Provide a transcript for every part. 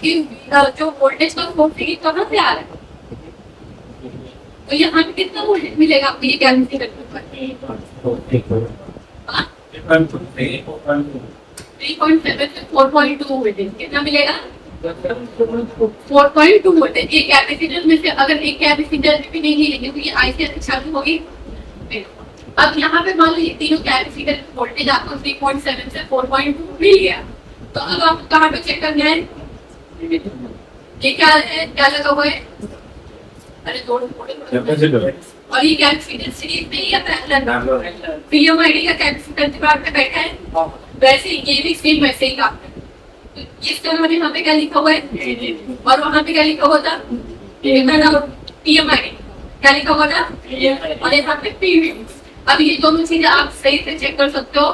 कि जो वोल्टेज का सोर्स है कहाँ से आ रहा है, तो यहाँ पे कितना वोल्टेज मिलेगा आपको ये कैलकुलेट करने पर? 3.7 से 4.2 वोल्टेज कितना मिलेगा? 4.2 वोल्टेज। ये कैपेसिटर में से अगर एक कैपेसिटर भी नहीं लेंगे तो ये आईसी चालू होगी। अब यहाँ पे मान लो ये तीनों कैपेसिटर वोल्टेज आपको 3.7 से 4.2 मिल गया, तो अब आप कहाँ पे चेक करना है? ये क्या है, क्या लगा हुआ है? अरे और ये कैपेसिटर सीरीज में ही पैरेलल पीएमआईडी का कैपेसिटर दिमाग में बैठा है, वैसे ये भी सेम वैसे ही काम है। इस तरह यहाँ पे क्या लिखा हुआ है और वहाँ पे क्या लिखा हुआ था? पीएमआईडी क्या लिखा हुआ था और यहाँ पे पीवी। अब ये दोनों चीजें आप सही से चेक कर सकते हो।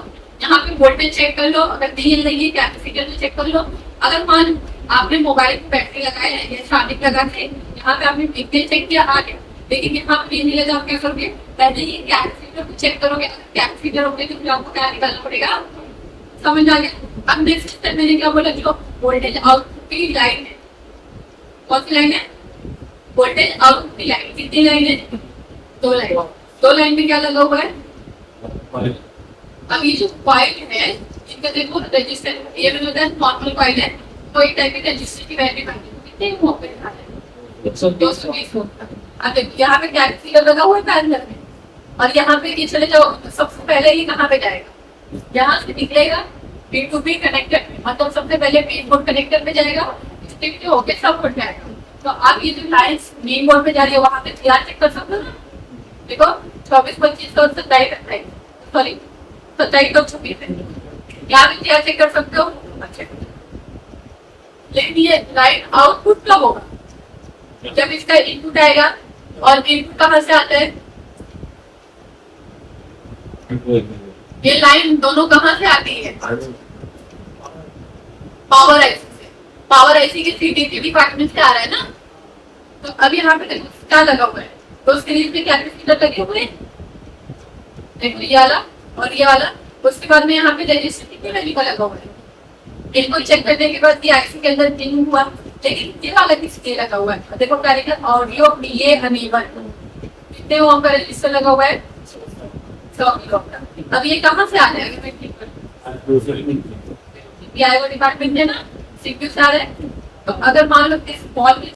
यहाँ पे वोल्टेज चेक कर लो, अगर दिए नहीं कैपेसिटर में चेक कर लो। अगर मान आपने मोबाइल में बैटरी लगाया है या चार्जिंग लगा के यहाँ पे आपने पिक्चर चेक किया आ गया, लेकिन यहाँ पे नहीं लगा, क्या करोगे? पहले ये कैपेसिटर को चेक करोगे, कैपेसिटर होंगे तो आपको क्या निकालना पड़ेगा, समझ आ गया? अब नेक्स्ट स्टेप मैंने क्या बोला, जो वोल्टेज आउटपुट की लाइन है, कौन सी लाइन है? वोल्टेज आउटपुट की लाइन। कितनी लाइन है? दो लाइन में क्या लगा हुआ है? अब ये जो कॉइल है इनका देखो रजिस्टर, ये नॉर्मल कॉइल है, तो एक टाइप का रजिस्टर की वैल्यू कितने वो पे है 220 वोल्ट। अब यहाँ पे कैपेसिटर लगा हुआ है पैरेलल में, और यहाँ पे ये चले जाओ, सबसे पहले ये कहाँ पे जाएगा? यहाँ से निकलेगा P2P कनेक्टर में, मतलब सबसे पहले मेन बोर्ड कनेक्टर में जाएगा, स्टिक होके सब उठ जाएगा। तो आप ये जो लाइन मेन बोर्ड पे जा रही है वहाँ पे ध्यान चेक कर सकते हो ना, देखो 24, 25 और 27, सॉरी 27 और 26 है, यहाँ पे क्या चेक कर सकते हो? अच्छा, लेकिन ये लाइन आउटपुट कब होगा? जब इसका इनपुट आएगा, और इनपुट कहाँ से आता है? ये लाइन दोनों कहाँ से आती है? पावर आईसी से। पावर आईसी के सीटीसी डिपार्टमेंट से आ रहा है ना। तो अब यहाँ पे देखो क्या लगा हुआ है, तो स्क्रीन पे कैपेसिटर लगे हुए हैं, देखो ये वाला और ये वाला। उसके बाद में यहाँ पे रजिस्टर कितनी वैल्यू का लगा हुआ है, इनको चेक करने के बाद ये आईसी के अंदर पिन हुआ, लेकिन ये वाला किसके लगा हुआ है? देखो क्या लिखा है, ऑडियो डीए अनेबल। कितने ओम का रजिस्टर लगा हुआ है? 100 किलो का। अब ये कहाँ से आ रहा है? ये आईओ डिपार्टमेंट है ना, सीपीयू से आ रहा है। तो अगर मान लो इस बॉल